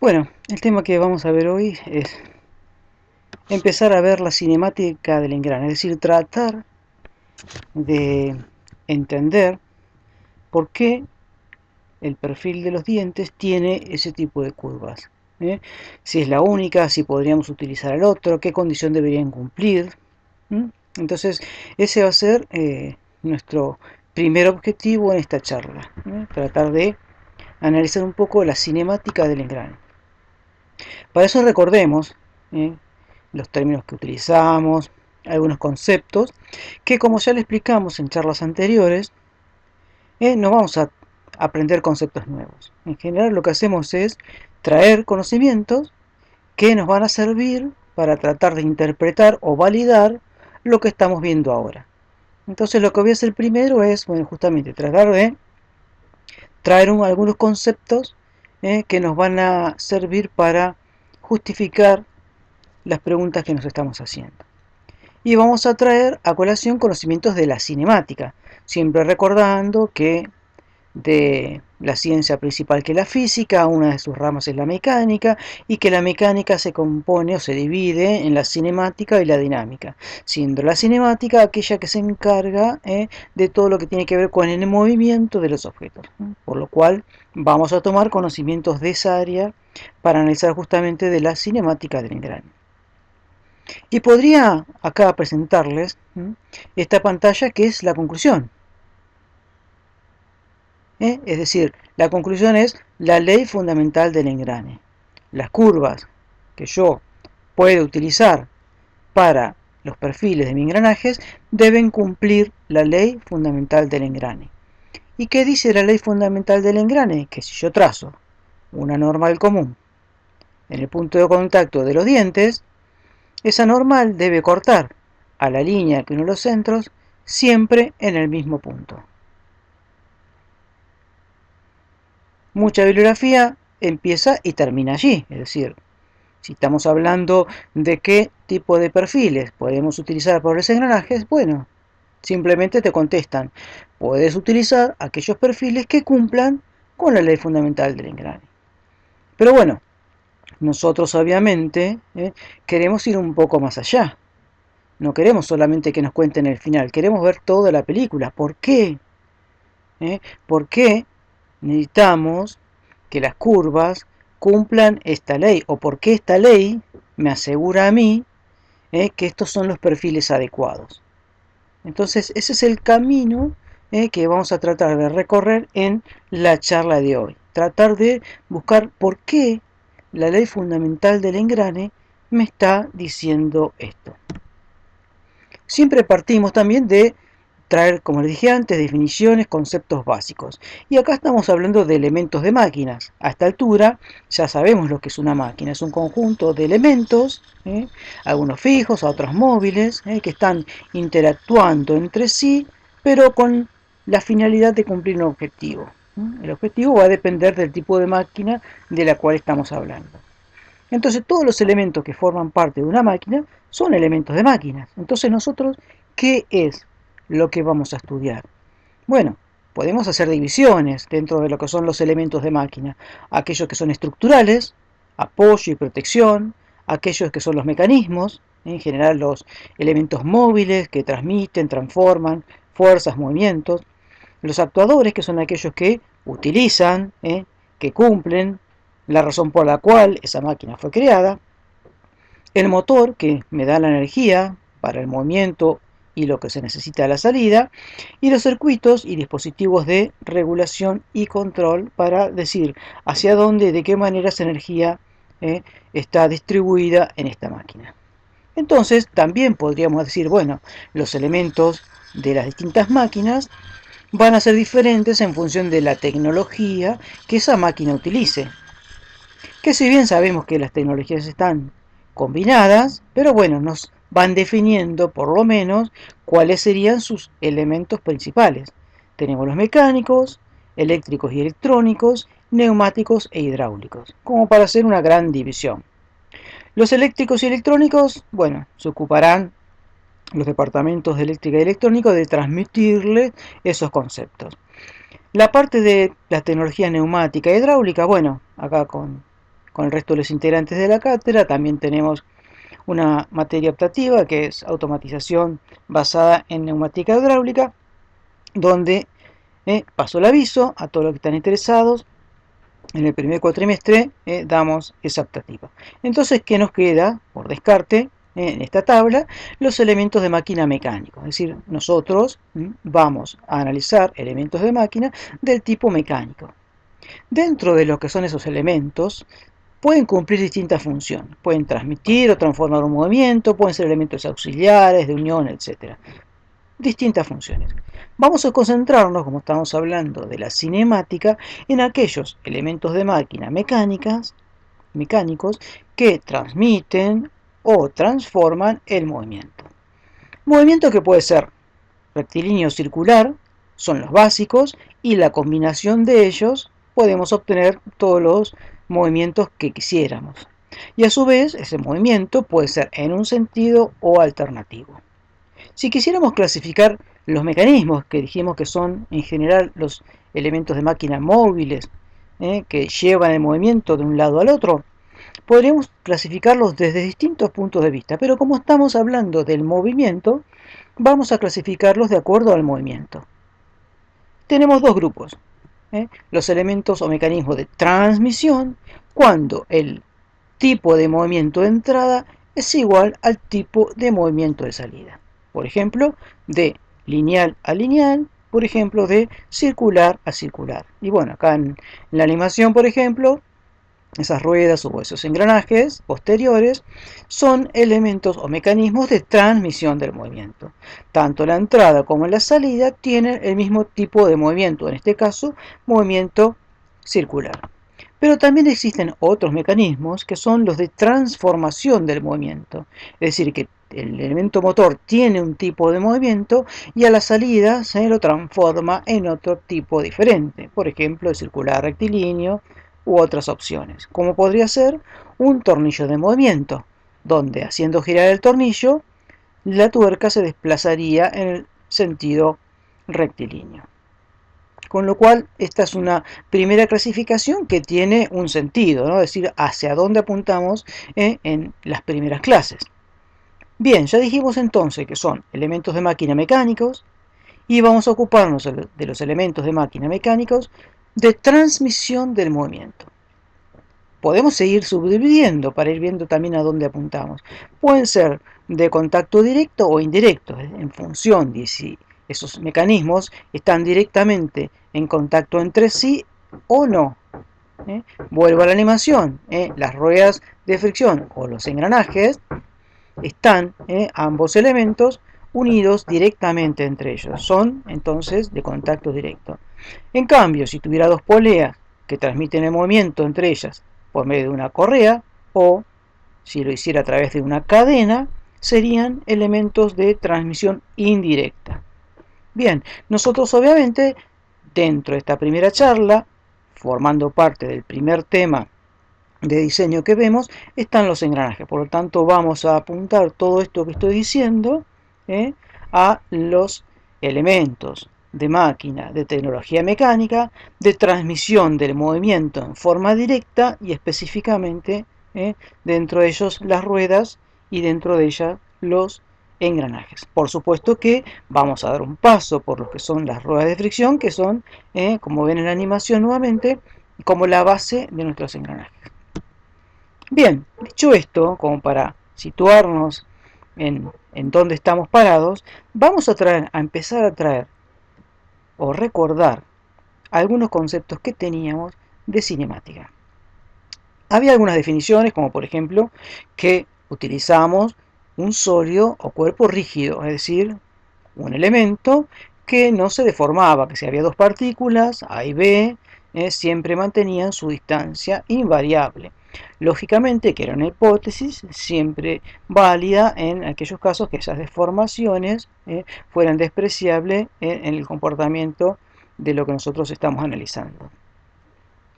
Bueno, el tema que vamos a ver hoy es empezar a ver la cinemática del engrane, es decir, tratar de entender por qué el perfil de los dientes tiene ese tipo de curvas. ¿Eh? Si es la única, si podríamos utilizar el otro, qué condición deberían cumplir. Entonces, ese va a ser nuestro primer objetivo en esta charla, tratar de analizar un poco la cinemática del engrane. Para eso recordemos ¿eh? los términos que utilizamos, algunos conceptos, que como ya le explicamos en charlas anteriores, no vamos a aprender conceptos nuevos. En general lo que hacemos es traer conocimientos que nos van a servir para tratar de interpretar o validar lo que estamos viendo ahora. Entonces lo que voy a hacer primero es, bueno, justamente tratar de traer algunos conceptos que nos van a servir para justificar las preguntas que nos estamos haciendo. Y vamos a traer a colación conocimientos de la cinemática, siempre recordando que de la ciencia principal que es la física, una de sus ramas es la mecánica, y que la mecánica se compone o se divide en la cinemática y la dinámica, siendo la cinemática aquella que se encarga de todo lo que tiene que ver con el movimiento de los objetos. Por lo cual vamos a tomar conocimientos de esa área para analizar justamente de la cinemática del engrane. Y podría acá presentarles esta pantalla que es la conclusión. Es decir, la conclusión es la ley fundamental del engrane. Las curvas que yo puedo utilizar para los perfiles de mis engranajes deben cumplir la ley fundamental del engrane. ¿Y qué dice la ley fundamental del engrane? Que si yo trazo una normal común en el punto de contacto de los dientes, esa normal debe cortar a la línea que une los centros siempre en el mismo punto. Mucha bibliografía empieza y termina allí, es decir, si estamos hablando de qué tipo de perfiles podemos utilizar para los engranajes, bueno, simplemente te contestan, puedes utilizar aquellos perfiles que cumplan con la ley fundamental del engrane. Pero bueno, nosotros obviamente queremos ir un poco más allá. No queremos solamente que nos cuenten el final, queremos ver toda la película. ¿Por qué? ¿Por qué necesitamos que las curvas cumplan esta ley? ¿O por qué esta ley me asegura a mí que estos son los perfiles adecuados? Entonces, ese es el camino que vamos a tratar de recorrer en la charla de hoy. Tratar de buscar por qué la ley fundamental del engrane me está diciendo esto. Siempre partimos también de traer, como les dije antes, definiciones, conceptos básicos. Y acá estamos hablando de elementos de máquinas. A esta altura ya sabemos lo que es una máquina. Es un conjunto de elementos, algunos fijos, otros móviles, que están interactuando entre sí, pero con la finalidad de cumplir un objetivo. El objetivo va a depender del tipo de máquina de la cual estamos hablando. Entonces todos los elementos que forman parte de una máquina son elementos de máquinas. Entonces nosotros, ¿qué es lo que vamos a estudiar? Bueno, podemos hacer divisiones dentro de lo que son los elementos de máquina. Aquellos que son estructurales, apoyo y protección, aquellos que son los mecanismos, en general los elementos móviles que transmiten, transforman fuerzas, movimientos, los actuadores, que son aquellos que utilizan, que cumplen la razón por la cual esa máquina fue creada, el motor, que me da la energía para el movimiento y lo que se necesita a la salida, y los circuitos y dispositivos de regulación y control para decir hacia dónde y de qué manera esa energía está distribuida en esta máquina. Entonces, también podríamos decir, bueno, los elementos de las distintas máquinas van a ser diferentes en función de la tecnología que esa máquina utilice. Que si bien sabemos que las tecnologías están combinadas, pero bueno, nos van definiendo por lo menos cuáles serían sus elementos principales. Tenemos los mecánicos, eléctricos y electrónicos, neumáticos e hidráulicos, como para hacer una gran división. Los eléctricos y electrónicos, bueno, se ocuparán los departamentos de eléctrica y electrónica de transmitirle esos conceptos. La parte de la tecnología neumática e hidráulica, bueno, acá con con el resto de los integrantes de la cátedra. También tenemos una materia optativa que es automatización basada en neumática hidráulica, donde paso el aviso a todos los que están interesados. En el primer cuatrimestre damos esa optativa. Entonces, ¿qué nos queda por descarte en esta tabla? Los elementos de máquina mecánica. Es decir, nosotros vamos a analizar elementos de máquina del tipo mecánico. Dentro de lo que son esos elementos, pueden cumplir distintas funciones. Pueden transmitir o transformar un movimiento, pueden ser elementos auxiliares, de unión, etc. Distintas funciones. Vamos a concentrarnos, como estamos hablando de la cinemática, en aquellos elementos de máquina mecánicos que transmiten o transforman el movimiento. Movimiento que puede ser rectilíneo o circular, son los básicos, y la combinación de ellos podemos obtener todos los movimientos que quisiéramos. Y a su vez, ese movimiento puede ser en un sentido o alternativo. Si quisiéramos clasificar los mecanismos, que dijimos que son en general los elementos de máquina móviles, que llevan el movimiento de un lado al otro, podríamos clasificarlos desde distintos puntos de vista, pero como estamos hablando del movimiento, vamos a clasificarlos de acuerdo al movimiento. Tenemos dos grupos, los elementos o mecanismos de transmisión, cuando el tipo de movimiento de entrada es igual al tipo de movimiento de salida. Por ejemplo, de lineal a lineal, por ejemplo, de circular a circular. Y bueno, acá en la animación, por ejemplo, esas ruedas o esos engranajes posteriores son elementos o mecanismos de transmisión del movimiento. Tanto la entrada como la salida tienen el mismo tipo de movimiento, en este caso, movimiento circular. Pero también existen otros mecanismos que son los de transformación del movimiento. Es decir, que el elemento motor tiene un tipo de movimiento y a la salida se lo transforma en otro tipo diferente. Por ejemplo, el circular rectilíneo u otras opciones. Como podría ser un tornillo de movimiento, donde haciendo girar el tornillo, la tuerca se desplazaría en el sentido rectilíneo. Con lo cual, esta es una primera clasificación que tiene un sentido, ¿no? Es decir, hacia dónde apuntamos en las primeras clases. Bien, ya dijimos entonces que son elementos de máquina mecánicos y vamos a ocuparnos de los elementos de máquina mecánicos de transmisión del movimiento. Podemos seguir subdividiendo para ir viendo también a dónde apuntamos. Pueden ser de contacto directo o indirecto, en función de si esos mecanismos están directamente en contacto entre sí o no. Vuelvo a la animación. Las ruedas de fricción o los engranajes están ambos elementos unidos directamente entre ellos. Son entonces de contacto directo. En cambio, si tuviera dos poleas que transmiten el movimiento entre ellas por medio de una correa, o si lo hiciera a través de una cadena, serían elementos de transmisión indirecta. Bien, nosotros obviamente, dentro de esta primera charla, formando parte del primer tema de diseño que vemos, están los engranajes. Por lo tanto, vamos a apuntar todo esto que estoy diciendo a los elementos de máquina, de tecnología mecánica, de transmisión del movimiento en forma directa y específicamente dentro de ellos las ruedas y dentro de ellas los engranajes. Por supuesto que vamos a dar un paso por lo que son las ruedas de fricción, que son, como ven en la animación nuevamente, como la base de nuestros engranajes. Bien, dicho esto, como para situarnos en dónde estamos parados, vamos a empezar a traer o recordar algunos conceptos que teníamos de cinemática. Había algunas definiciones, como por ejemplo que utilizamos un sólido o cuerpo rígido, es decir, un elemento que no se deformaba, que si había dos partículas, A y B, siempre mantenían su distancia invariable. Lógicamente que era una hipótesis siempre válida en aquellos casos que esas deformaciones fueran despreciables en el comportamiento de lo que nosotros estamos analizando.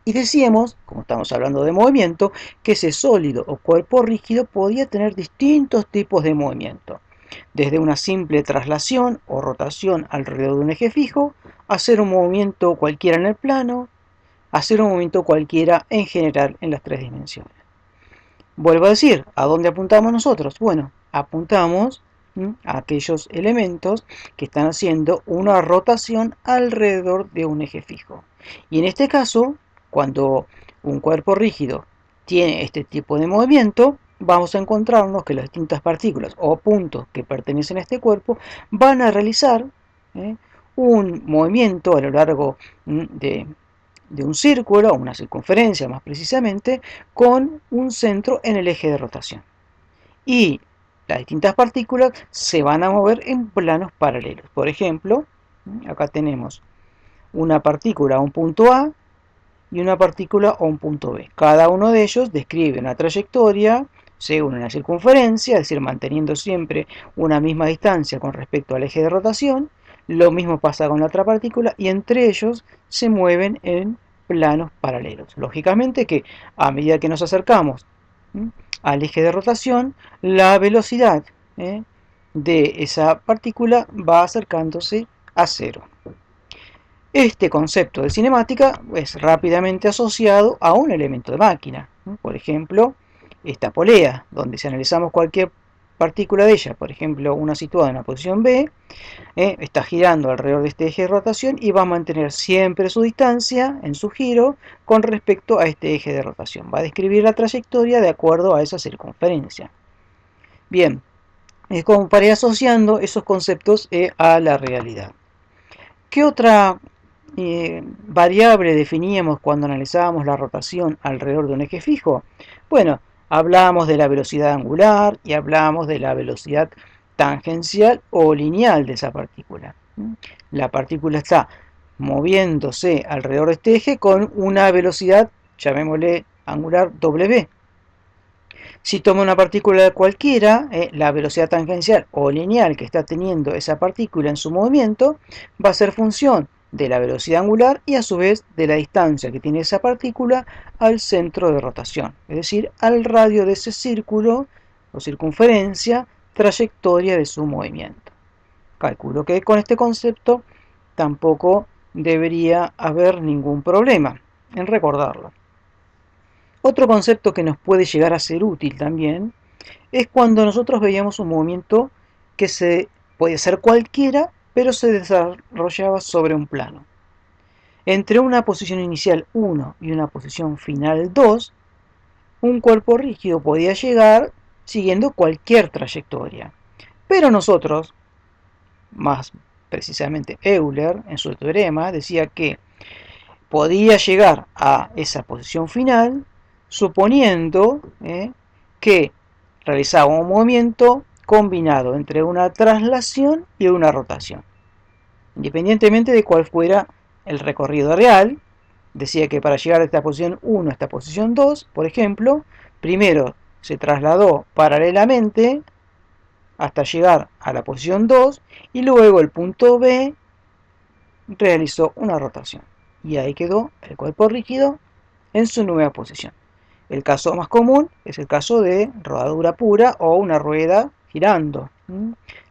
Y decíamos, como estamos hablando de movimiento, que ese sólido o cuerpo rígido podía tener distintos tipos de movimiento, desde una simple traslación o rotación alrededor de un eje fijo, hacer un movimiento cualquiera en el plano, hacer un movimiento cualquiera en general en las tres dimensiones. Vuelvo a decir, ¿a dónde apuntamos nosotros? Bueno, apuntamos a aquellos elementos que están haciendo una rotación alrededor de un eje fijo. Y en este caso, cuando un cuerpo rígido tiene este tipo de movimiento, vamos a encontrarnos que las distintas partículas o puntos que pertenecen a este cuerpo van a realizar un movimiento a lo largo de un círculo, o una circunferencia más precisamente, con un centro en el eje de rotación. Y las distintas partículas se van a mover en planos paralelos. Por ejemplo, acá tenemos una partícula a un punto A y una partícula a un punto B. Cada uno de ellos describe una trayectoria según una circunferencia, es decir, manteniendo siempre una misma distancia con respecto al eje de rotación. Lo mismo pasa con la otra partícula y entre ellos se mueven en planos paralelos. Lógicamente que a medida que nos acercamos al eje de rotación, la velocidad de esa partícula va acercándose a cero. Este concepto de cinemática es rápidamente asociado a un elemento de máquina. Por ejemplo, esta polea, donde si analizamos cualquier partícula de ella, por ejemplo, una situada en la posición B, está girando alrededor de este eje de rotación y va a mantener siempre su distancia en su giro con respecto a este eje de rotación. Va a describir la trayectoria de acuerdo a esa circunferencia. Bien, es como para ir asociando esos conceptos a la realidad. ¿Qué otra variable definíamos cuando analizábamos la rotación alrededor de un eje fijo? Bueno, hablábamos de la velocidad angular y hablábamos de la velocidad tangencial o lineal de esa partícula. La partícula está moviéndose alrededor de este eje con una velocidad, llamémosle angular W. Si tomo una partícula cualquiera, la velocidad tangencial o lineal que está teniendo esa partícula en su movimiento va a ser función de la velocidad angular y a su vez de la distancia que tiene esa partícula al centro de rotación, es decir, al radio de ese círculo o circunferencia, trayectoria de su movimiento. Calculo que con este concepto tampoco debería haber ningún problema en recordarlo. Otro concepto que nos puede llegar a ser útil también es cuando nosotros veíamos un movimiento que podía ser cualquiera, pero se desarrollaba sobre un plano. Entre una posición inicial 1 y una posición final 2, un cuerpo rígido podía llegar siguiendo cualquier trayectoria. Pero nosotros, más precisamente Euler, en su teorema, decía que podía llegar a esa posición final suponiendo que realizaba un movimiento combinado entre una traslación y una rotación. Independientemente de cuál fuera el recorrido real, decía que para llegar de esta posición 1 a esta posición 2, por ejemplo, primero se trasladó paralelamente hasta llegar a la posición 2 y luego el punto B realizó una rotación. Y ahí quedó el cuerpo rígido en su nueva posición. El caso más común es el caso de rodadura pura o una rueda girando.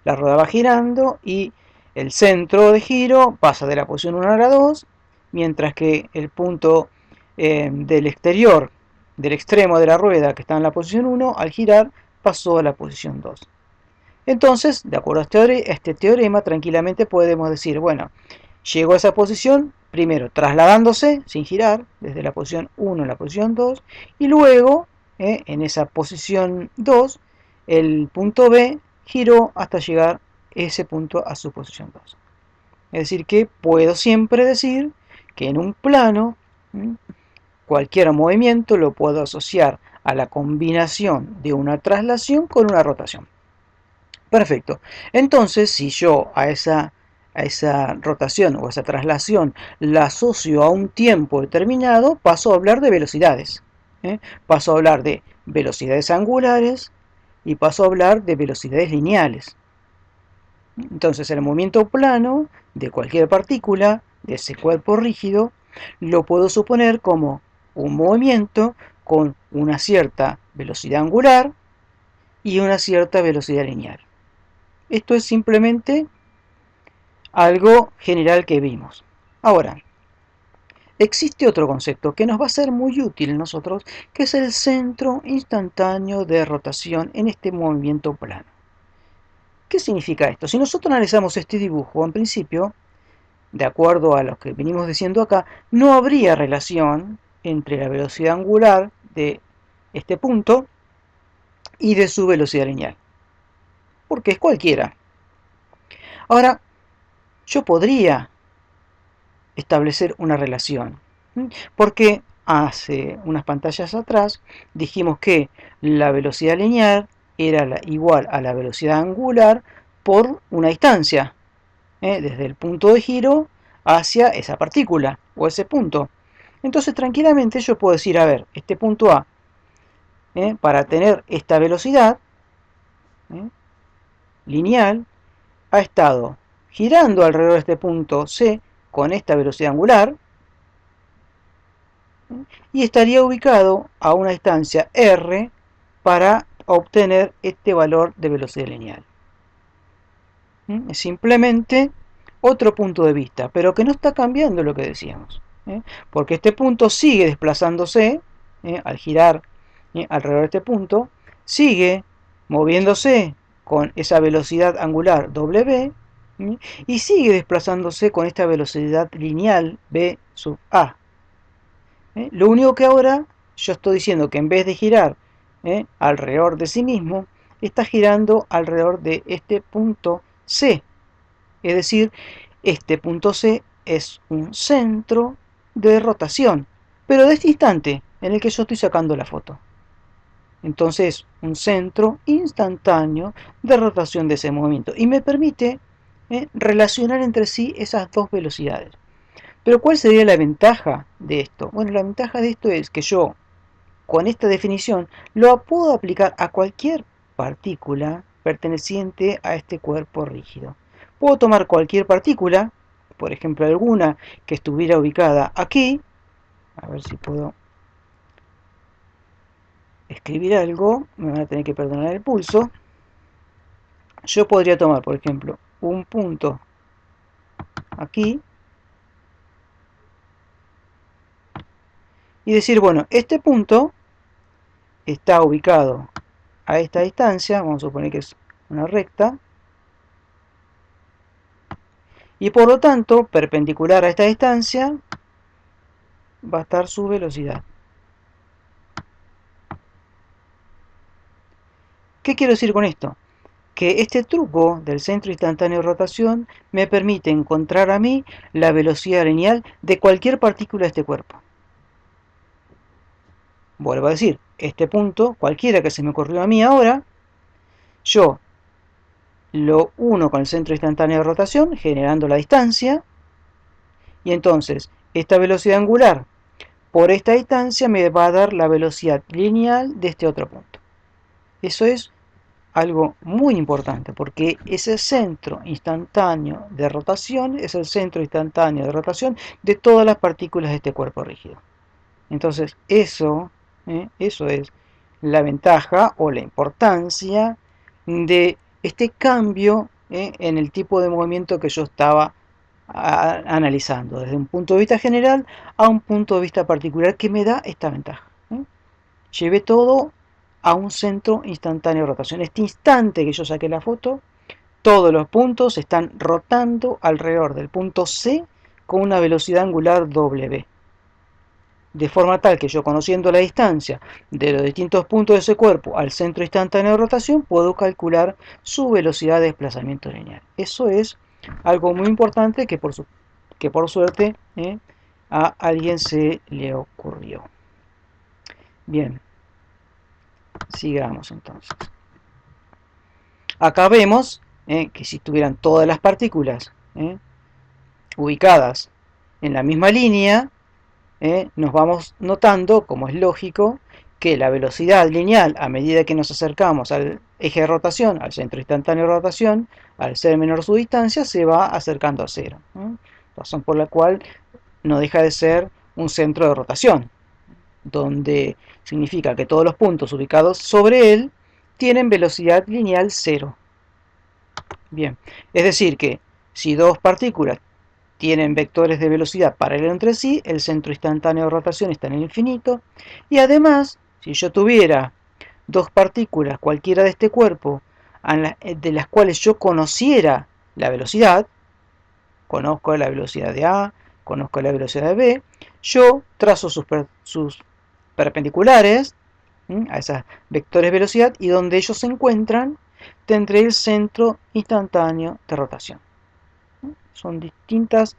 La rueda va girando y el centro de giro pasa de la posición 1 a la 2, mientras que el punto del exterior, del extremo de la rueda que está en la posición 1, al girar pasó a la posición 2. Entonces, de acuerdo a este teorema, tranquilamente podemos decir, bueno, llegó a esa posición, primero trasladándose sin girar, desde la posición 1 a la posición 2, y luego, en esa posición 2, el punto B giró hasta llegar ese punto a su posición 2. Es decir, que puedo siempre decir que en un plano, cualquier movimiento lo puedo asociar a la combinación de una traslación con una rotación. Perfecto. Entonces, si yo a esa rotación o esa traslación la asocio a un tiempo determinado, paso a hablar de velocidades. Paso a hablar de velocidades angulares y paso a hablar de velocidades lineales. Entonces, el movimiento plano de cualquier partícula, de ese cuerpo rígido, lo puedo suponer como un movimiento con una cierta velocidad angular y una cierta velocidad lineal. Esto es simplemente algo general que vimos. Ahora, existe otro concepto que nos va a ser muy útil en nosotros, que es el centro instantáneo de rotación en este movimiento plano. ¿Qué significa esto? Si nosotros analizamos este dibujo, en principio, de acuerdo a lo que venimos diciendo acá, no habría relación entre la velocidad angular de este punto y de su velocidad lineal, porque es cualquiera. Ahora, yo podría establecer una relación, porque hace unas pantallas atrás dijimos que la velocidad lineal era igual a la velocidad angular por una distancia, desde el punto de giro hacia esa partícula o ese punto. Entonces tranquilamente yo puedo decir, a ver, este punto A, para tener esta velocidad lineal, ha estado girando alrededor de este punto C con esta velocidad angular y estaría ubicado a una distancia r para obtener este valor de velocidad lineal. Es simplemente otro punto de vista, pero que no está cambiando lo que decíamos, porque este punto sigue desplazándose al girar alrededor de este punto, sigue moviéndose con esa velocidad angular w y sigue desplazándose con esta velocidad lineal v sub a. Lo único que ahora yo estoy diciendo que en vez de girar alrededor de sí mismo, está girando alrededor de este punto C. Es decir, este punto C es un centro de rotación, pero de este instante en el que yo estoy sacando la foto. Entonces, un centro instantáneo de rotación de ese movimiento y me permite relacionar entre sí esas dos velocidades. Pero ¿cuál sería la ventaja de esto? Bueno, la ventaja de esto es que yo, con esta definición, lo puedo aplicar a cualquier partícula perteneciente a este cuerpo rígido. Puedo tomar cualquier partícula, por ejemplo alguna que estuviera ubicada aquí, a ver si puedo escribir algo, me van a tener que perdonar el pulso. Yo podría tomar, por ejemplo, un punto aquí y decir, bueno, este punto está ubicado a esta distancia, vamos a suponer que es una recta, y por lo tanto, perpendicular a esta distancia, va a estar su velocidad. ¿Qué quiero decir con esto? Que este truco del centro instantáneo de rotación me permite encontrar a mí la velocidad lineal de cualquier partícula de este cuerpo. Vuelvo a decir, este punto, cualquiera que se me ocurrió a mí ahora, yo lo uno con el centro instantáneo de rotación, generando la distancia, y entonces esta velocidad angular por esta distancia me va a dar la velocidad lineal de este otro punto. Eso es algo muy importante porque ese centro instantáneo de rotación es el centro instantáneo de rotación de todas las partículas de este cuerpo rígido. Entonces eso es la ventaja o la importancia de este cambio en el tipo de movimiento que yo estaba analizando, desde un punto de vista general a un punto de vista particular que me da esta ventaja. Llevé todo a un centro instantáneo de rotación. Este instante que yo saqué la foto, todos los puntos están rotando alrededor del punto C con una velocidad angular W. De forma tal que yo, conociendo la distancia de los distintos puntos de ese cuerpo al centro instantáneo de rotación, puedo calcular su velocidad de desplazamiento lineal. Eso es algo muy importante que por suerte a alguien se le ocurrió. Bien, sigamos entonces. Acá vemos que si tuvieran todas las partículas ubicadas en la misma línea, nos vamos notando, como es lógico, que la velocidad lineal a medida que nos acercamos al eje de rotación, al centro instantáneo de rotación, al ser menor su distancia, se va acercando a cero. Razón por la cual no deja de ser un centro de rotación, donde significa que todos los puntos ubicados sobre él tienen velocidad lineal cero. Bien, es decir que si dos partículas tienen vectores de velocidad paralelos entre sí, el centro instantáneo de rotación está en el infinito, y además, si yo tuviera dos partículas cualquiera de este cuerpo, de las cuales yo conociera la velocidad, conozco la velocidad de A, conozco la velocidad de B, yo trazo sus perpendiculares a esos vectores de velocidad y donde ellos se encuentran tendré el centro instantáneo de rotación. Son distintas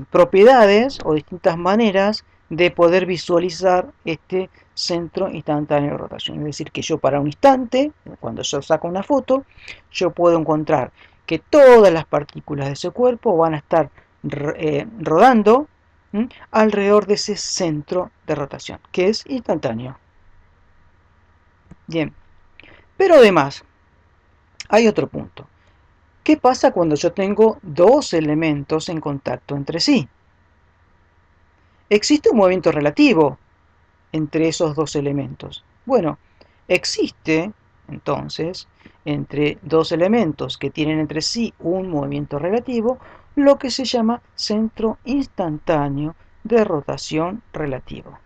propiedades o distintas maneras de poder visualizar este centro instantáneo de rotación. Es decir, que yo para un instante, cuando yo saco una foto, yo puedo encontrar que todas las partículas de ese cuerpo van a estar rodando alrededor de ese centro de rotación, que es instantáneo. Bien, pero además hay otro punto. ¿Qué pasa cuando yo tengo dos elementos en contacto entre sí? ¿Existe un movimiento relativo entre esos dos elementos? Bueno, existe entonces entre dos elementos que tienen entre sí un movimiento relativo lo que se llama centro instantáneo de rotación relativo.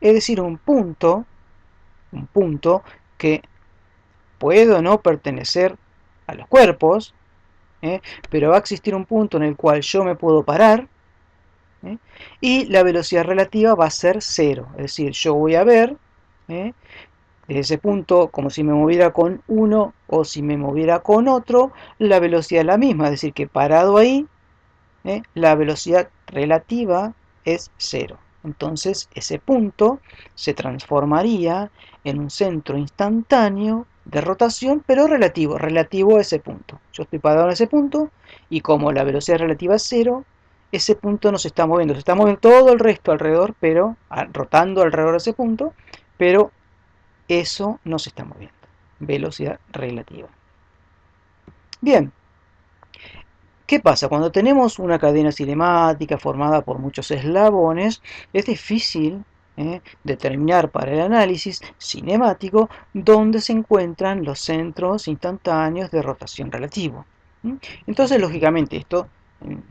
Es decir, un punto que puede o no pertenecer a los cuerpos, pero va a existir un punto en el cual yo me puedo parar y la velocidad relativa va a ser cero. Es decir, yo voy a ver desde ese punto como si me moviera con uno o si me moviera con otro, la velocidad es la misma. Es decir, que parado ahí, la velocidad relativa es cero. Entonces ese punto se transformaría en un centro instantáneo de rotación, pero relativo a ese punto. Yo estoy parado en ese punto y como la velocidad relativa es cero, ese punto no se está moviendo. Se está moviendo todo el resto alrededor, pero rotando alrededor de ese punto, pero eso no se está moviendo. Velocidad relativa. Bien, ¿qué pasa? Cuando tenemos una cadena cinemática formada por muchos eslabones, es difícil determinar para el análisis cinemático dónde se encuentran los centros instantáneos de rotación relativo. Entonces, lógicamente, esto, en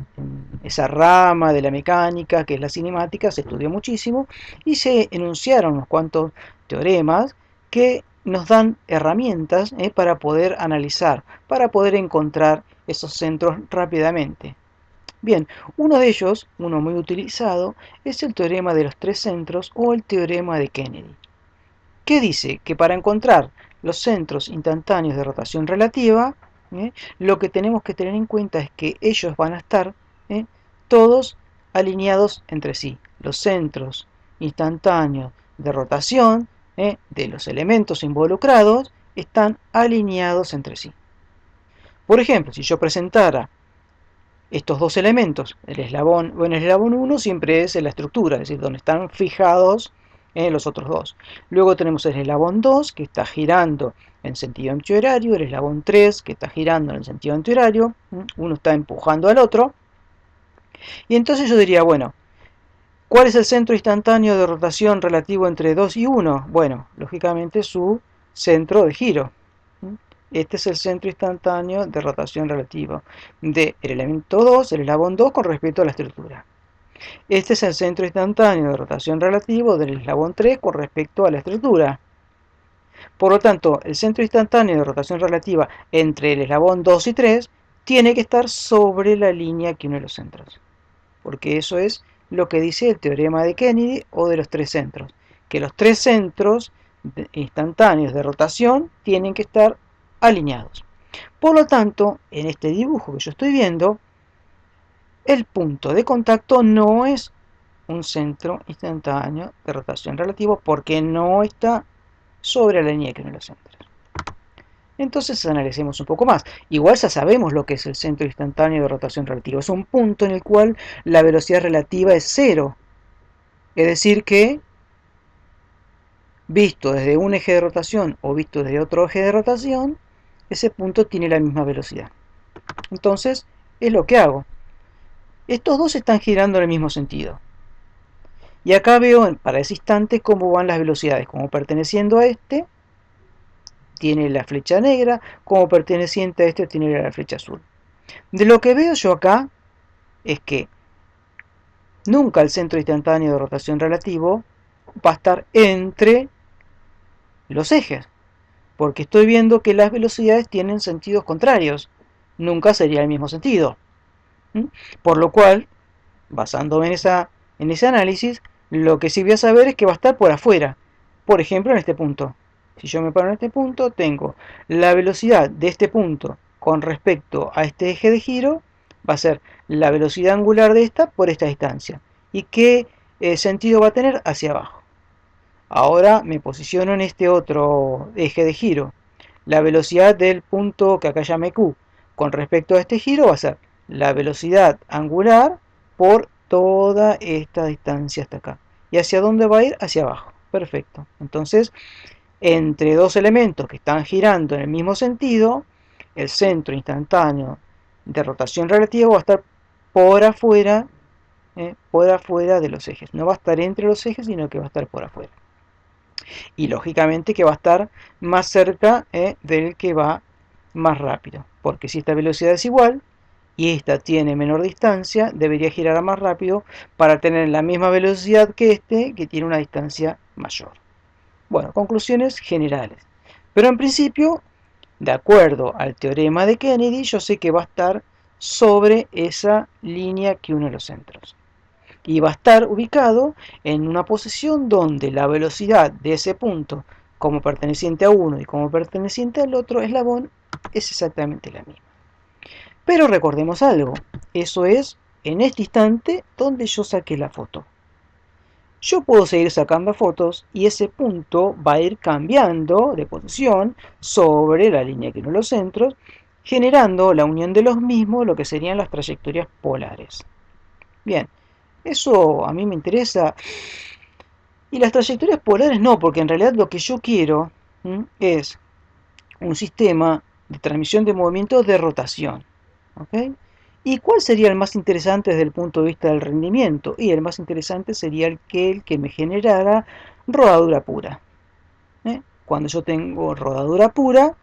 esa rama de la mecánica que es la cinemática, se estudió muchísimo y se enunciaron unos cuantos teoremas que nos dan herramientas para poder analizar, para poder encontrar esos centros rápidamente. Bien, uno de ellos, uno muy utilizado, es el teorema de los tres centros o el teorema de Kennedy, que dice que para encontrar los centros instantáneos de rotación relativa, lo que tenemos que tener en cuenta es que ellos van a estar todos alineados entre sí. Los centros instantáneos de rotación de los elementos involucrados están alineados entre sí. Por ejemplo, si yo presentara estos dos elementos, el eslabón 1 siempre es en la estructura, es decir, donde están fijados los otros dos. Luego tenemos el eslabón 2 que está girando en sentido antihorario, el eslabón 3 que está girando en el sentido antihorario, uno está empujando al otro, y entonces yo diría, bueno, ¿cuál es el centro instantáneo de rotación relativo entre 2 y 1? Bueno, lógicamente su centro de giro. Este es el centro instantáneo de rotación relativa del elemento 2, el eslabón 2, con respecto a la estructura. Este es el centro instantáneo de rotación relativo del eslabón 3 con respecto a la estructura. Por lo tanto, el centro instantáneo de rotación relativa entre el eslabón 2 y 3 tiene que estar sobre la línea que une los centros. Porque eso es lo que dice el teorema de Kennedy o de los tres centros. Que los tres centros instantáneos de rotación tienen que estar alineados. Por lo tanto, en este dibujo que yo estoy viendo, el punto de contacto no es un centro instantáneo de rotación relativo porque no está sobre la línea que une los centros. Entonces analicemos un poco más. Igual ya sabemos lo que es el centro instantáneo de rotación relativa. Es un punto en el cual la velocidad relativa es cero. Es decir que, visto desde un eje de rotación o visto desde otro eje de rotación, ese punto tiene la misma velocidad. Entonces, es lo que hago. Estos dos están girando en el mismo sentido. Y acá veo para ese instante cómo van las velocidades. Como perteneciendo a este, tiene la flecha negra. Como perteneciente a este, tiene la flecha azul. De lo que veo yo acá, es que nunca el centro instantáneo de rotación relativo va a estar entre los ejes, porque estoy viendo que las velocidades tienen sentidos contrarios. Nunca sería el mismo sentido. ¿Mm? Por lo cual, basándome en ese análisis, lo que sí voy a saber es que va a estar por afuera. Por ejemplo, en este punto. Si yo me paro en este punto, tengo la velocidad de este punto con respecto a este eje de giro, va a ser la velocidad angular de esta por esta distancia. ¿Y qué sentido va a tener? Hacia abajo. Ahora me posiciono en este otro eje de giro. La velocidad del punto que acá llamé Q con respecto a este giro va a ser la velocidad angular por toda esta distancia hasta acá. ¿Y hacia dónde va a ir? Hacia abajo. Perfecto. Entonces, entre dos elementos que están girando en el mismo sentido, el centro instantáneo de rotación relativa va a estar por afuera de los ejes. No va a estar entre los ejes, sino que va a estar por afuera. Y lógicamente que va a estar más cerca del que va más rápido. Porque si esta velocidad es igual y esta tiene menor distancia, debería girar más rápido para tener la misma velocidad que este, que tiene una distancia mayor. Bueno, conclusiones generales. Pero en principio, de acuerdo al teorema de Kennedy, yo sé que va a estar sobre esa línea que une los centros. Y va a estar ubicado en una posición donde la velocidad de ese punto, como perteneciente a uno y como perteneciente al otro eslabón, es exactamente la misma. Pero recordemos algo, eso es en este instante donde yo saqué la foto. Yo puedo seguir sacando fotos y ese punto va a ir cambiando de posición sobre la línea que une los centros, generando la unión de los mismos, lo que serían las trayectorias polares. Bien, eso a mí me interesa. Y las trayectorias polares no, porque en realidad lo que yo quiero es un sistema de transmisión de movimientos de rotación. ¿Okay? ¿Y cuál sería el más interesante desde el punto de vista del rendimiento? Y el más interesante sería el que me generara rodadura pura. Cuando yo tengo rodadura pura,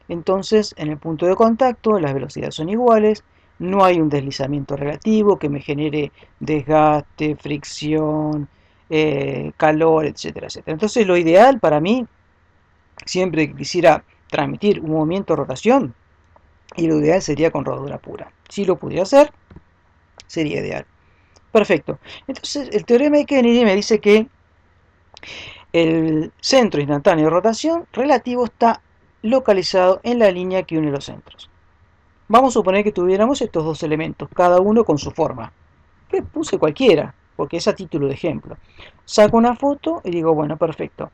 entonces en el punto de contacto las velocidades son iguales, no hay un deslizamiento relativo que me genere desgaste, fricción, calor, etcétera, etcétera. Entonces lo ideal para mí, siempre que quisiera transmitir un movimiento de rotación, y lo ideal sería con rodadura pura. Si lo pudiera hacer, sería ideal. Perfecto. Entonces, el teorema de Kennedy me dice que el centro instantáneo de rotación relativo está localizado en la línea que une los centros. Vamos a suponer que tuviéramos estos dos elementos, cada uno con su forma. Que puse cualquiera, porque es a título de ejemplo. Saco una foto y digo, bueno, perfecto.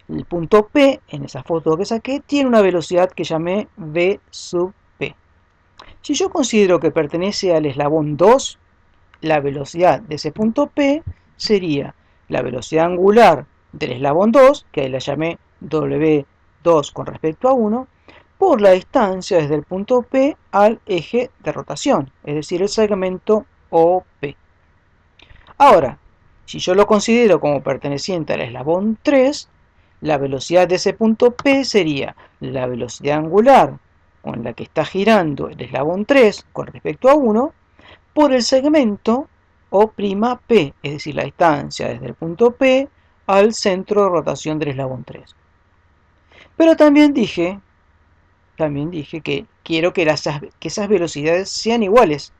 El punto P, en esa foto que saqué, tiene una velocidad que llamé V sub P. Si yo considero que pertenece al eslabón 2, la velocidad de ese punto P sería la velocidad angular del eslabón 2, que ahí la llamé W2 con respecto a 1, por la distancia desde el punto P al eje de rotación, es decir, el segmento OP. Ahora, si yo lo considero como perteneciente al eslabón 3, la velocidad de ese punto P sería la velocidad angular con la que está girando el eslabón 3 con respecto a 1 por el segmento O'P, es decir, la distancia desde el punto P al centro de rotación del eslabón 3. Pero también dije que quiero que esas velocidades sean iguales.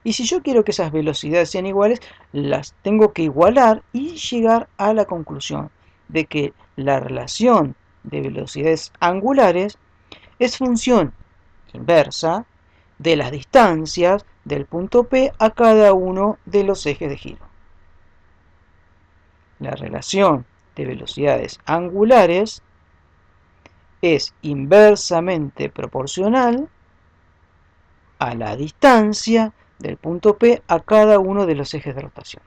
Y si yo quiero que esas velocidades sean iguales, las tengo que igualar y llegar a la conclusión de que la relación de velocidades angulares es función inversa de las distancias del punto P a cada uno de los ejes de giro. La relación de velocidades angulares es inversamente proporcional a la distancia del punto P a cada uno de los ejes de rotación.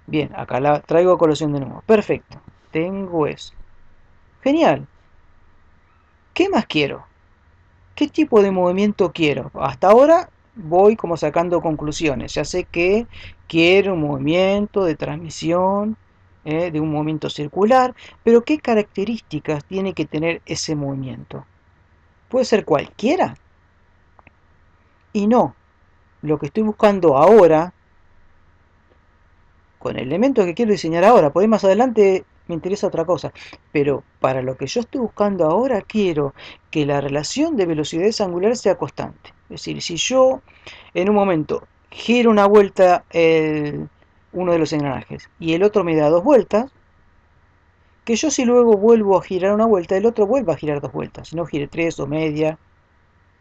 Bien, acá la traigo a colación de nuevo. Perfecto, tengo eso. Genial. ¿Qué más quiero? ¿Qué tipo de movimiento quiero? Hasta ahora voy como sacando conclusiones. Ya sé que quiero un movimiento de transmisión, de un movimiento circular, pero ¿qué características tiene que tener ese movimiento? ¿Puede ser cualquiera? y no. Lo que estoy buscando ahora, con el elemento que quiero diseñar ahora, por ahí más adelante me interesa otra cosa, pero para lo que yo estoy buscando ahora quiero que la relación de velocidades angulares sea constante. Es decir, si yo en un momento giro una vuelta uno de los engranajes y el otro me da dos vueltas, que yo si luego vuelvo a girar una vuelta, el otro vuelva a girar dos vueltas, si no gire tres o media.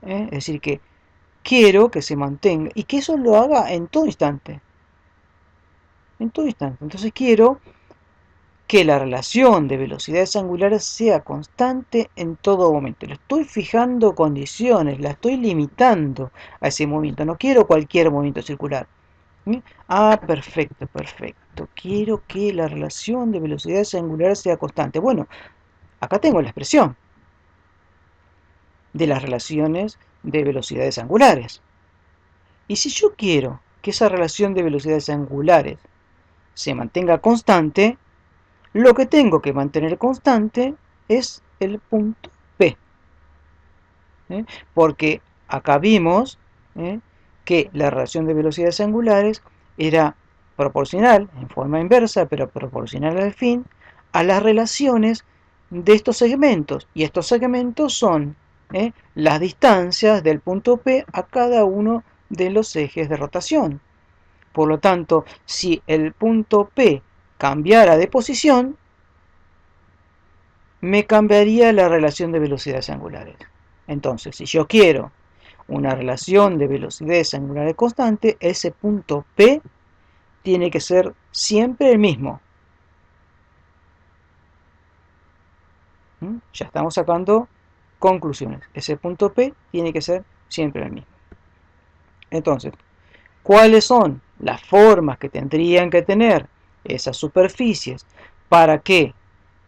Es decir, que quiero que se mantenga y que eso lo haga en todo instante. En todo instante. Entonces quiero que la relación de velocidades angulares sea constante en todo momento. Le estoy fijando condiciones, la estoy limitando a ese movimiento. No quiero cualquier movimiento circular. Ah, perfecto, perfecto. Quiero que la relación de velocidades angulares sea constante. Bueno, acá tengo la expresión de las relaciones de velocidades angulares. Y si yo quiero que esa relación de velocidades angulares se mantenga constante, lo que tengo que mantener constante es el punto P. Porque acá vimos que la relación de velocidades angulares era proporcional, en forma inversa, pero proporcional al fin, a las relaciones de estos segmentos. Y estos segmentos son las distancias del punto P a cada uno de los ejes de rotación. Por lo tanto, si el punto P cambiara de posición, me cambiaría la relación de velocidades angulares. Entonces, si yo quiero una relación de velocidades angulares constante, ese punto P tiene que ser siempre el mismo. Ya estamos sacando conclusiones. Ese punto P tiene que ser siempre el mismo. Entonces, ¿cuáles son las formas que tendrían que tener esas superficies para que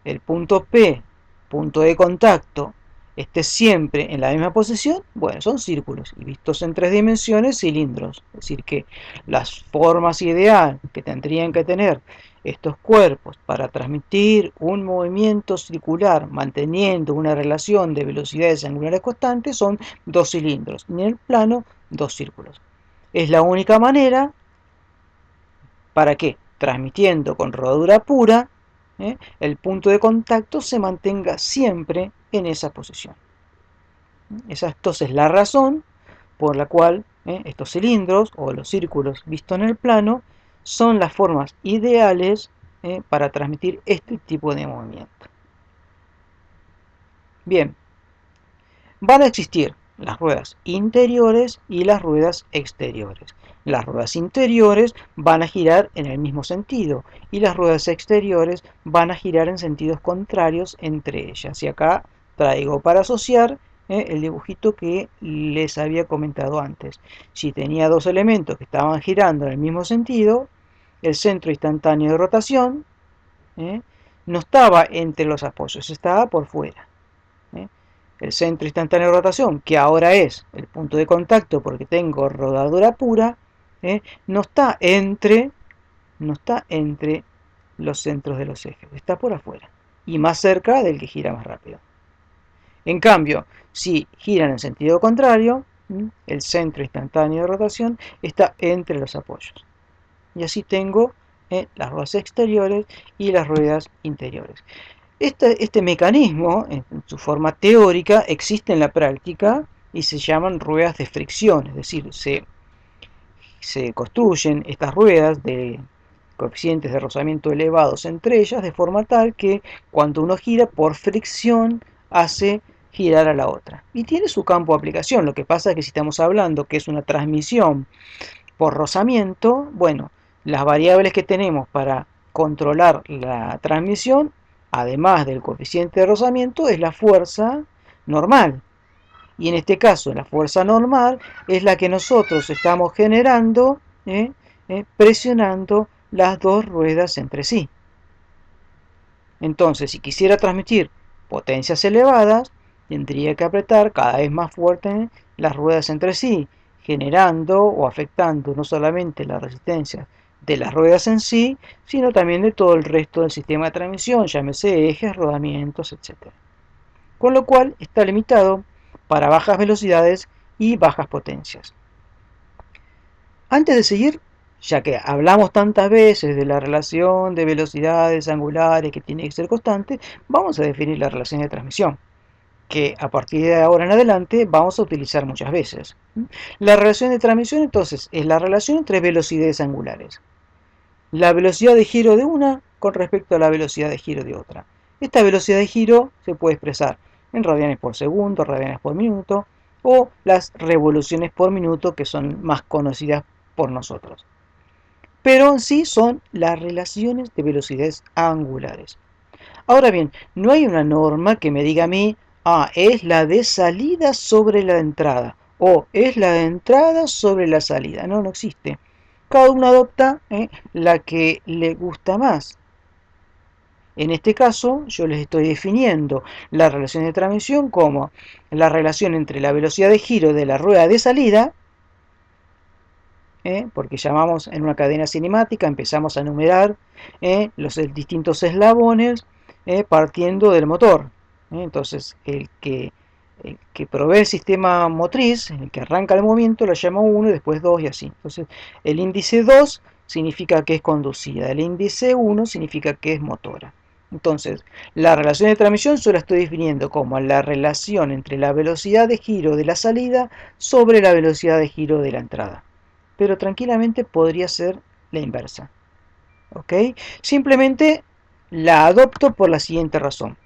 el punto P, punto de contacto, esté siempre en la misma posición? Bueno, son círculos y vistos en tres dimensiones, cilindros. Es decir, que las formas ideales que tendrían que tener estos cuerpos para transmitir un movimiento circular manteniendo una relación de velocidades angulares constantes son dos cilindros y en el plano dos círculos. Es la única manera para que, transmitiendo con rodadura pura, el punto de contacto se mantenga siempre en esa posición. Esa entonces es la razón por la cual estos cilindros o los círculos vistos en el plano son las formas ideales para transmitir este tipo de movimiento. Bien, van a existir las ruedas interiores y las ruedas exteriores. Las ruedas interiores van a girar en el mismo sentido y las ruedas exteriores van a girar en sentidos contrarios entre ellas. Y acá traigo para asociar el dibujito que les había comentado antes. Si tenía dos elementos que estaban girando en el mismo sentido, el centro instantáneo de rotación no estaba entre los apoyos, estaba por fuera. El centro instantáneo de rotación, que ahora es el punto de contacto porque tengo rodadura pura, no está entre los centros de los ejes, está por afuera y más cerca del que gira más rápido. En cambio, si giran en sentido contrario, el centro instantáneo de rotación está entre los apoyos. Y así tengo las ruedas exteriores y las ruedas interiores. Este mecanismo, en su forma teórica, existe en la práctica y se llaman ruedas de fricción, es decir, se construyen estas ruedas de coeficientes de rozamiento elevados entre ellas de forma tal que cuando uno gira por fricción hace girar a la otra. Y tiene su campo de aplicación, lo que pasa es que si estamos hablando que es una transmisión por rozamiento, bueno, las variables que tenemos para controlar la transmisión, además del coeficiente de rozamiento, es la fuerza normal. Y en este caso, la fuerza normal es la que nosotros estamos generando presionando las dos ruedas entre sí. Entonces, si quisiera transmitir potencias elevadas, tendría que apretar cada vez más fuerte las ruedas entre sí, generando o afectando no solamente la resistencia de las ruedas en sí, sino también de todo el resto del sistema de transmisión, llámese ejes, rodamientos, etc. Con lo cual está limitado para bajas velocidades y bajas potencias. Antes de seguir, ya que hablamos tantas veces de la relación de velocidades angulares que tiene que ser constante, vamos a definir la relación de transmisión, que a partir de ahora en adelante vamos a utilizar muchas veces. La relación de transmisión entonces es la relación entre velocidades angulares. La velocidad de giro de una con respecto a la velocidad de giro de otra. Esta velocidad de giro se puede expresar en radianes por segundo, radianes por minuto o las revoluciones por minuto que son más conocidas por nosotros. Pero en sí son las relaciones de velocidades angulares. Ahora bien, no hay una norma que me diga a mí, es la de salida sobre la entrada o es la de entrada sobre la salida. No, no existe. Cada uno adopta la que le gusta más. En este caso, yo les estoy definiendo la relación de transmisión como la relación entre la velocidad de giro de la rueda de salida, porque llamamos en una cadena cinemática, empezamos a numerar los distintos eslabones partiendo del motor. Entonces, el que provee el sistema motriz, el que arranca el movimiento, lo llama 1 y después 2 y así. Entonces, el índice 2 significa que es conducida, el índice 1 significa que es motora. Entonces, la relación de transmisión yo la estoy definiendo como la relación entre la velocidad de giro de la salida sobre la velocidad de giro de la entrada. Pero tranquilamente podría ser la inversa. ¿Ok? Simplemente la adopto por la siguiente razón.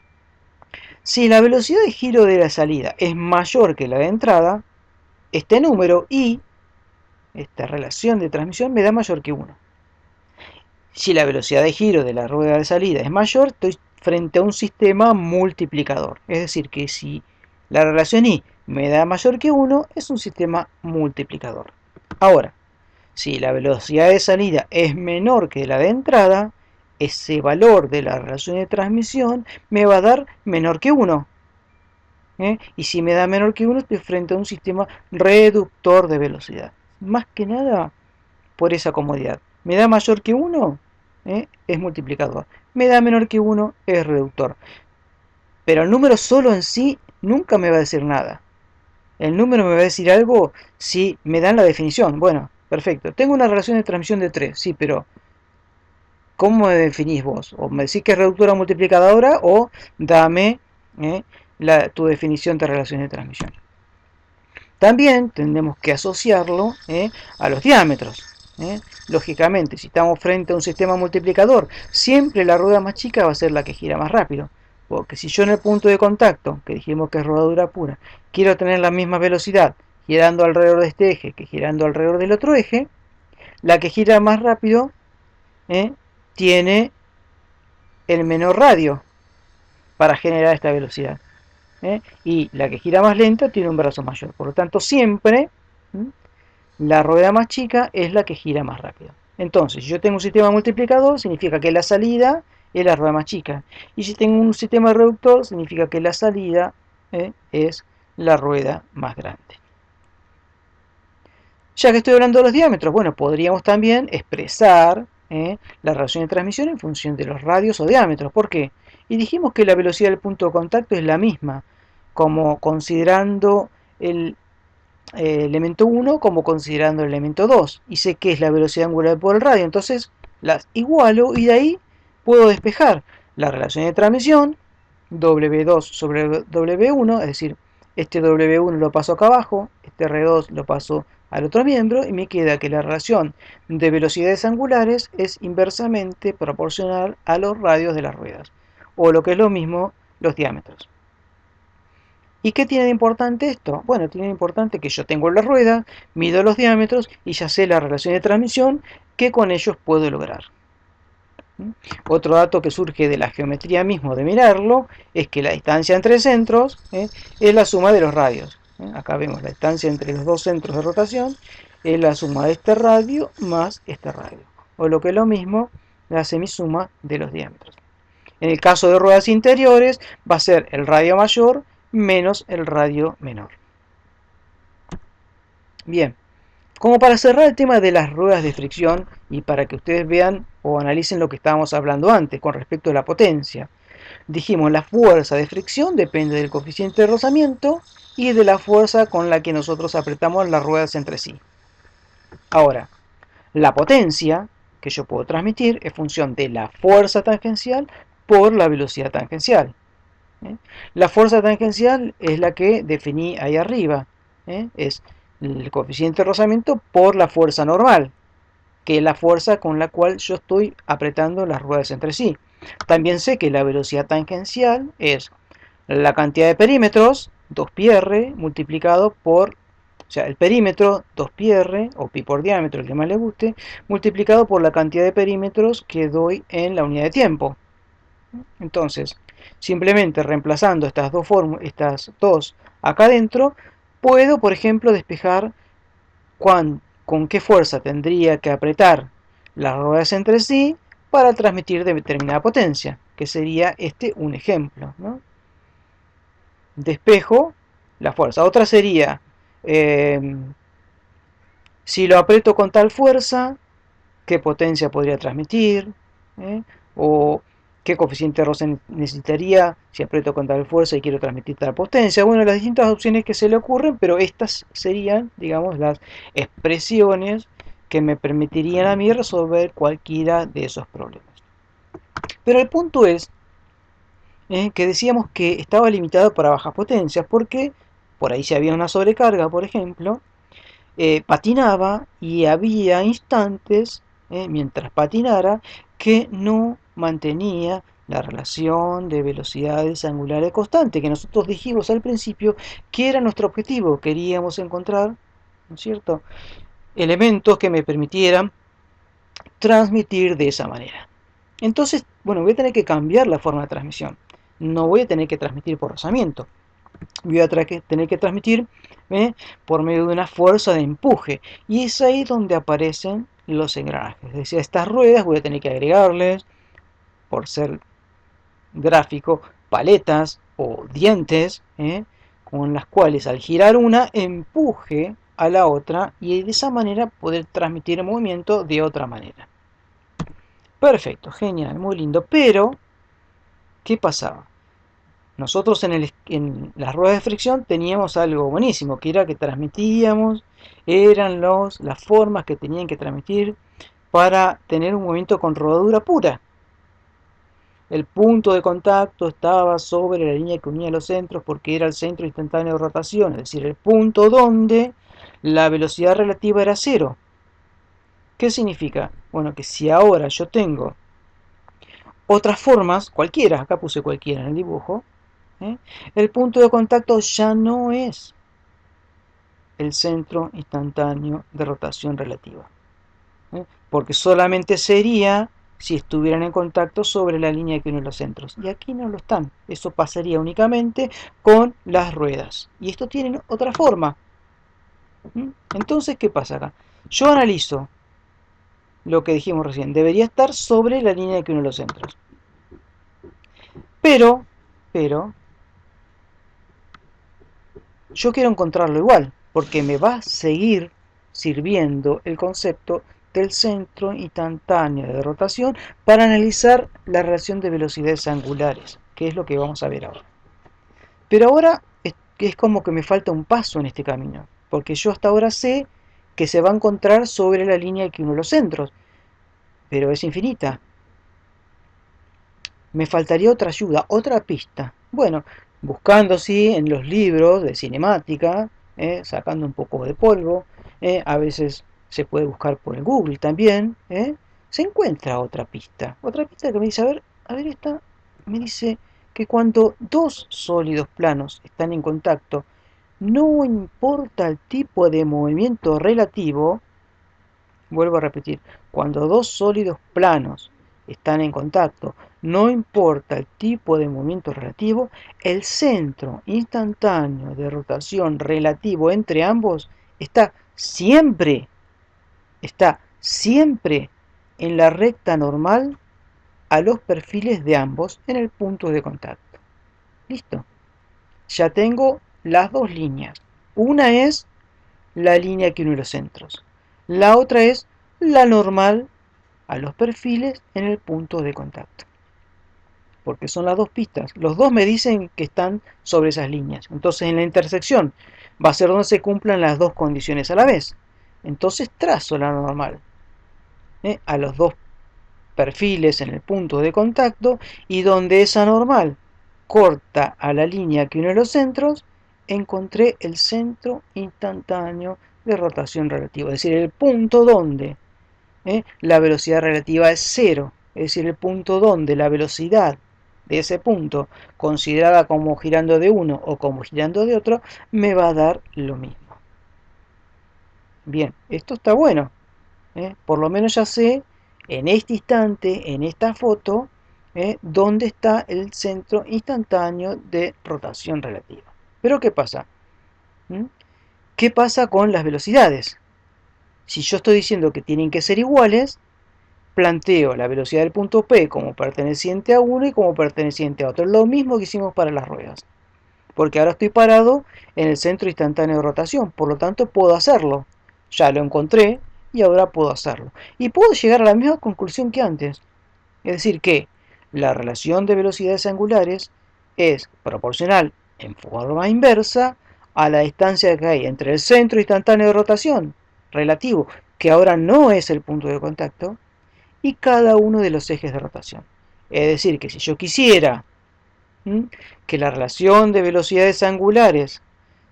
Si la velocidad de giro de la salida es mayor que la de entrada, este número y esta relación de transmisión me da mayor que 1. Si la velocidad de giro de la rueda de salida es mayor, estoy frente a un sistema multiplicador. Es decir, que si la relación I me da mayor que 1, es un sistema multiplicador. Ahora, si la velocidad de salida es menor que la de entrada, ese valor de la relación de transmisión me va a dar menor que 1. Y si me da menor que 1, estoy frente a un sistema reductor de velocidad. Más que nada por esa comodidad. Me da mayor que 1, es multiplicador. Me da menor que 1, es reductor. Pero el número solo en sí nunca me va a decir nada. El número me va a decir algo si me dan la definición. Bueno, perfecto. Tengo una relación de transmisión de 3, sí, pero ¿cómo me definís vos? O me decís que es reductora o multiplicadora o dame tu definición de relación de transmisión. También tendremos que asociarlo a los diámetros. Lógicamente, si estamos frente a un sistema multiplicador, siempre la rueda más chica va a ser la que gira más rápido. Porque si yo en el punto de contacto, que dijimos que es rodadura pura, quiero tener la misma velocidad girando alrededor de este eje que girando alrededor del otro eje, la que gira más rápido tiene el menor radio para generar esta velocidad. Y la que gira más lenta tiene un brazo mayor. Por lo tanto, siempre la rueda más chica es la que gira más rápido. Entonces, si yo tengo un sistema multiplicador, significa que la salida es la rueda más chica. Y si tengo un sistema reductor, significa que la salida es la rueda más grande. Ya que estoy hablando de los diámetros, bueno, podríamos también expresar la relación de transmisión en función de los radios o diámetros. ¿Por qué? Y dijimos que la velocidad del punto de contacto es la misma, como considerando el elemento 1 como considerando el elemento 2. Y sé que es la velocidad angular por el radio, entonces las igualo y de ahí puedo despejar la relación de transmisión W2 sobre W1, es decir, este W1 lo paso acá abajo, este R2 lo paso al otro miembro y me queda que la relación de velocidades angulares es inversamente proporcional a los radios de las ruedas, o lo que es lo mismo, los diámetros. ¿Y qué tiene de importante esto? Bueno, tiene de importante que yo tengo la rueda, mido los diámetros y ya sé la relación de transmisión que con ellos puedo lograr. Otro dato que surge de la geometría mismo de mirarlo es que la distancia entre centros es la suma de los radios. Acá vemos la distancia entre los dos centros de rotación es la suma de este radio más este radio. O lo que es lo mismo, la semisuma de los diámetros. En el caso de ruedas interiores va a ser el radio mayor menos el radio menor. Bien, como para cerrar el tema de las ruedas de fricción y para que ustedes vean o analicen lo que estábamos hablando antes con respecto a la potencia. Dijimos la fuerza de fricción depende del coeficiente de rozamiento y de la fuerza con la que nosotros apretamos las ruedas entre sí. Ahora, la potencia que yo puedo transmitir es función de la fuerza tangencial por la velocidad tangencial. ¿eh? La fuerza tangencial es la que definí ahí arriba. Es el coeficiente de rozamiento por la fuerza normal, que es la fuerza con la cual yo estoy apretando las ruedas entre sí. También sé que la velocidad tangencial es la cantidad de perímetros, 2πr, multiplicado por, o sea, el perímetro, 2πr, o pi por diámetro, el que más le guste, multiplicado por la cantidad de perímetros que doy en la unidad de tiempo. Entonces, simplemente reemplazando estas dos acá adentro, puedo, por ejemplo, despejar con qué fuerza tendría que apretar las ruedas entre sí para transmitir determinada potencia, que sería este un ejemplo, ¿no? Despejo la fuerza. Otra sería, eh, si lo aprieto con tal fuerza, qué potencia podría transmitir, ¿eh? O qué coeficiente de roce necesitaría si aprieto con tal fuerza y quiero transmitir tal potencia. Bueno, las distintas opciones que se le ocurren, pero estas serían, digamos, las expresiones que me permitirían a mí resolver cualquiera de esos problemas. Pero el punto es que decíamos que estaba limitado para bajas potencias, porque por ahí si había una sobrecarga, por ejemplo, patinaba y había instantes, mientras patinara, que no mantenía la relación de velocidades angulares constante, que nosotros dijimos al principio que era nuestro objetivo. Queríamos encontrar, ¿no es cierto?, elementos que me permitieran transmitir de esa manera. Entonces, bueno, voy a tener que cambiar la forma de transmisión. No voy a tener que transmitir por rozamiento. Voy a tener que transmitir por medio de una fuerza de empuje. Y es ahí donde aparecen los engranajes. Es decir, a estas ruedas voy a tener que agregarles, por ser gráfico, paletas o dientes, con las cuales al girar una empuje a la otra y de esa manera poder transmitir el movimiento de otra manera. Perfecto, genial, muy lindo. Pero, ¿qué pasaba? Nosotros en las ruedas de fricción teníamos algo buenísimo, que era que transmitíamos, eran las formas que tenían que transmitir para tener un movimiento con rodadura pura. El punto de contacto estaba sobre la línea que unía los centros porque era el centro instantáneo de rotación, es decir, el punto donde la velocidad relativa era cero. ¿Qué significa? Bueno, que si ahora yo tengo otras formas, cualquiera, acá puse cualquiera en el dibujo, el punto de contacto ya no es el centro instantáneo de rotación relativa, porque solamente sería si estuvieran en contacto sobre la línea que une los centros, y aquí no lo están. Eso pasaría únicamente con las ruedas, y esto tiene otra forma. Entonces, ¿qué pasa acá? Yo analizo lo que dijimos recién, debería estar sobre la línea que une los centros, pero yo quiero encontrarlo igual, porque me va a seguir sirviendo el concepto del centro instantáneo de rotación para analizar la relación de velocidades angulares, que es lo que vamos a ver ahora. Pero ahora es como que me falta un paso en este camino, porque yo hasta ahora sé que se va a encontrar sobre la línea que une los centros, pero es infinita. Me faltaría otra ayuda, otra pista. Bueno, buscando sí en los libros de cinemática, sacando un poco de polvo, a veces se puede buscar por el Google también, se encuentra otra pista. Otra pista que me dice, a ver esta, me dice que cuando dos sólidos planos están en contacto, no importa el tipo de movimiento relativo, vuelvo a repetir, cuando dos sólidos planos están en contacto, no importa el tipo de movimiento relativo, el centro instantáneo de rotación relativo entre ambos está siempre en la recta normal a los perfiles de ambos en el punto de contacto. Listo. Ya tengo las dos líneas. Una es la línea que une los centros. La otra es la normal a los perfiles en el punto de contacto. Porque son las dos pistas. Los dos me dicen que están sobre esas líneas. Entonces en la intersección va a ser donde se cumplan las dos condiciones a la vez. Entonces trazo la normal a los dos perfiles en el punto de contacto y donde esa normal corta a la línea que une los centros, encontré el centro instantáneo de rotación relativa, es decir, el punto donde la velocidad relativa es cero, es decir, el punto donde la velocidad de ese punto, considerada como girando de uno o como girando de otro, me va a dar lo mismo. Bien, esto está bueno. Por lo menos ya sé en este instante, en esta foto, dónde está el centro instantáneo de rotación relativa. Pero ¿qué pasa? ¿Mm? ¿Qué pasa con las velocidades? Si yo estoy diciendo que tienen que ser iguales, planteo la velocidad del punto P como perteneciente a uno y como perteneciente a otro. Lo mismo que hicimos para las ruedas. Porque ahora estoy parado en el centro instantáneo de rotación, por lo tanto puedo hacerlo. Ya lo encontré y ahora puedo hacerlo. Y puedo llegar a la misma conclusión que antes. Es decir, que la relación de velocidades angulares es proporcional en forma inversa a la distancia que hay entre el centro instantáneo de rotación relativo, que ahora no es el punto de contacto, y cada uno de los ejes de rotación. Es decir, que si yo quisiera que la relación de velocidades angulares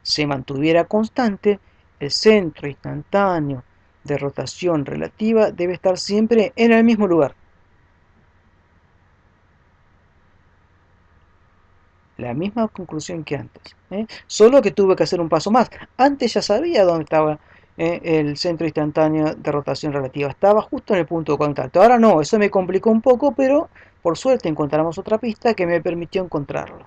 se mantuviera constante, el centro instantáneo de rotación relativa debe estar siempre en el mismo lugar. La misma conclusión que antes. Solo que tuve que hacer un paso más. Antes ya sabía dónde estaba el centro instantáneo de rotación relativa. Estaba justo en el punto de contacto. Ahora no, eso me complicó un poco, pero por suerte encontramos otra pista que me permitió encontrarlo.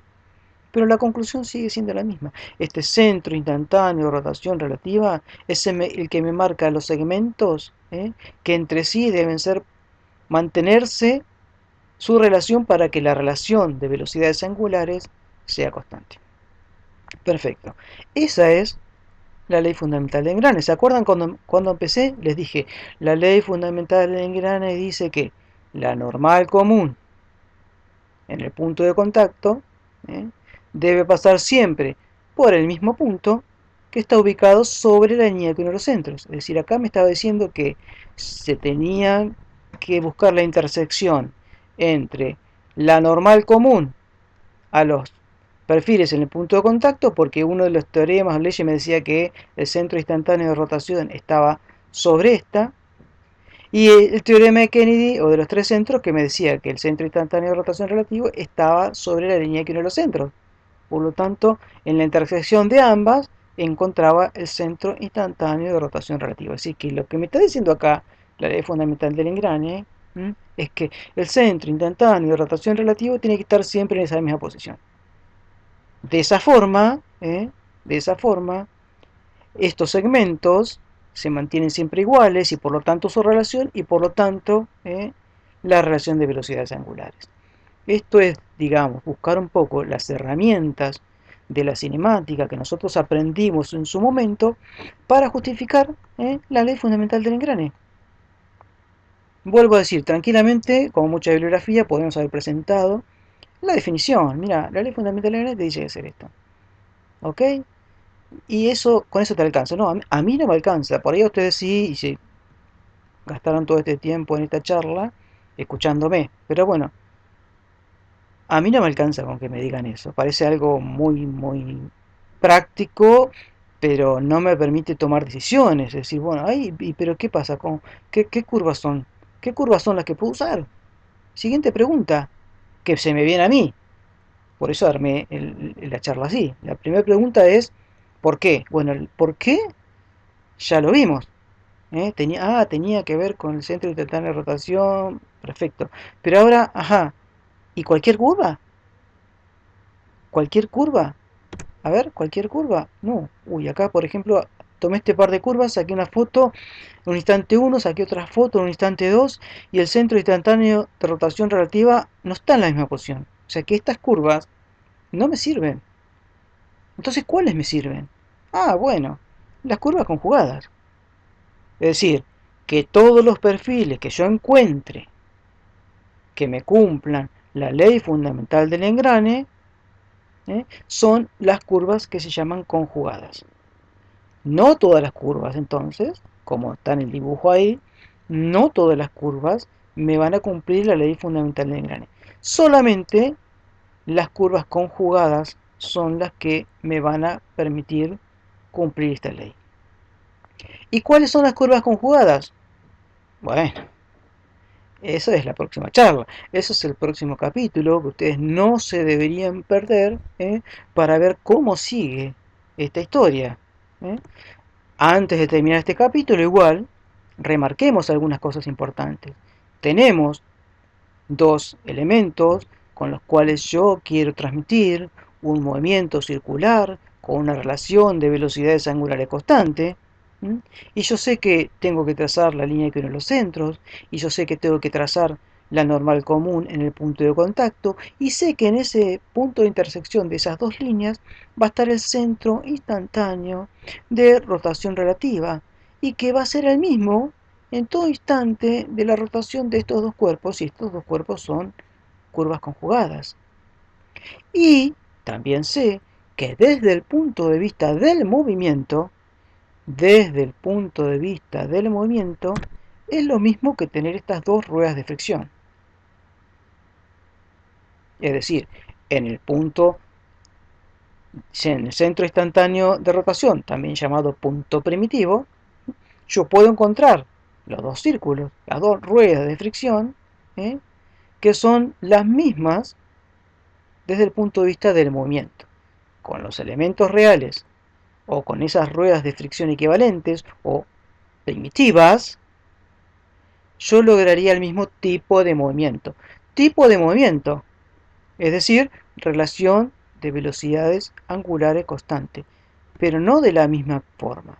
Pero la conclusión sigue siendo la misma. Este centro instantáneo de rotación relativa es el que me marca los segmentos que entre sí deben mantenerse su relación para que la relación de velocidades angulares sea constante. Perfecto. Esa es la ley fundamental de engrane. ¿Se acuerdan cuando empecé? Les dije, la ley fundamental de engrane dice que la normal común en el punto de contacto ¿eh? debe pasar siempre por el mismo punto que está ubicado sobre la línea que une los centros. Es decir, acá me estaba diciendo que se tenía que buscar la intersección entre la normal común a los perfiles en el punto de contacto, porque uno de los teoremas o leyes me decía que el centro instantáneo de rotación estaba sobre esta, y el teorema de Kennedy, o de los tres centros, que me decía que el centro instantáneo de rotación relativo estaba sobre la línea que une los centros. Por lo tanto, en la intersección de ambas encontraba el centro instantáneo de rotación relativa. Así que lo que me está diciendo acá la ley fundamental del engrane es que el centro instantáneo de rotación relativo tiene que estar siempre en esa misma posición. De esa forma, estos segmentos se mantienen siempre iguales y por lo tanto su relación y por lo tanto la relación de velocidades angulares. Esto es, digamos, buscar un poco las herramientas de la cinemática que nosotros aprendimos en su momento para justificar la ley fundamental del engrane. Vuelvo a decir, tranquilamente, como mucha bibliografía, podemos haber presentado la definición. Mira, la ley fundamental del engrane te dice hacer esto. ¿Ok? Y eso, con eso te alcanza. No, a mí no me alcanza. Por ahí ustedes sí, y se gastaron todo este tiempo en esta charla escuchándome. Pero bueno, a mí no me alcanza con que me digan eso. Parece algo muy, muy práctico, pero no me permite tomar decisiones. Es decir, bueno, ay, pero ¿qué pasa con qué curvas son? ¿Qué curvas son las que puedo usar? Siguiente pregunta, que se me viene a mí. Por eso armé la charla así. La primera pregunta es, ¿por qué? Bueno, el por qué ya lo vimos. Tenía que ver con el centro instantáneo de rotación. Perfecto. Pero ahora, ¿y cualquier curva? ¿Cualquier curva? A ver, ¿cualquier curva? No. Uy, acá, por ejemplo, tomé este par de curvas, saqué una foto en un instante uno, saqué otra foto en un instante 2 y el centro instantáneo de rotación relativa no está en la misma posición. O sea que estas curvas no me sirven. Entonces, ¿cuáles me sirven? Bueno, las curvas conjugadas. Es decir, que todos los perfiles que yo encuentre que me cumplan la ley fundamental del engrane son las curvas que se llaman conjugadas. No todas las curvas, entonces, como está en el dibujo ahí, no todas las curvas me van a cumplir la ley fundamental del engrane. Solamente las curvas conjugadas son las que me van a permitir cumplir esta ley. ¿Y cuáles son las curvas conjugadas? Bueno, esa es la próxima charla. Eso es el próximo capítulo que ustedes no se deberían perder, para ver cómo sigue esta historia. ¿eh? Antes de terminar este capítulo, igual, remarquemos algunas cosas importantes. Tenemos dos elementos con los cuales yo quiero transmitir un movimiento circular con una relación de velocidades angulares constante. Y yo sé que tengo que trazar la línea que une los centros, y yo sé que tengo que trazar la normal común en el punto de contacto, y sé que en ese punto de intersección de esas dos líneas va a estar el centro instantáneo de rotación relativa, y que va a ser el mismo en todo instante de la rotación de estos dos cuerpos, y estos dos cuerpos son curvas conjugadas. Y también sé que desde el punto de vista del movimiento, es lo mismo que tener estas dos ruedas de fricción. Es decir, en el punto, en el centro instantáneo de rotación, también llamado punto primitivo, yo puedo encontrar los dos círculos, las dos ruedas de fricción, ¿eh? que son las mismas desde el punto de vista del movimiento. Con los elementos reales o con esas ruedas de fricción equivalentes o primitivas, yo lograría el mismo tipo de movimiento. Tipo de movimiento, es decir, relación de velocidades angulares constante, pero no de la misma forma.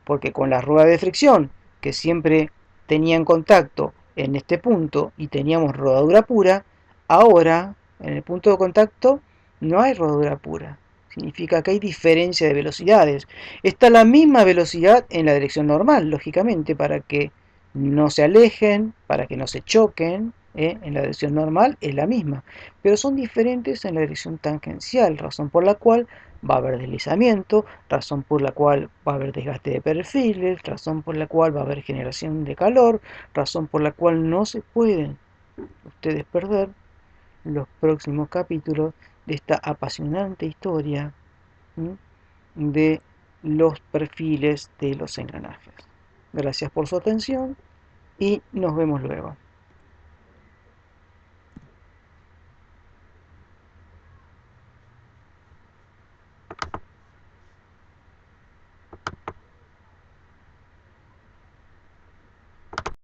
Porque con la rueda de fricción, que siempre tenían contacto en este punto y teníamos rodadura pura, ahora en el punto de contacto no hay rodadura pura. Significa que hay diferencia de velocidades. Está la misma velocidad en la dirección normal, lógicamente, para que no se alejen, para que no se choquen. En la dirección normal es la misma, pero son diferentes en la dirección tangencial, razón por la cual va a haber deslizamiento, razón por la cual va a haber desgaste de perfiles, razón por la cual va a haber generación de calor, razón por la cual no se pueden ustedes perder los próximos capítulos de esta apasionante historia de los perfiles de los engranajes. Gracias por su atención y nos vemos luego.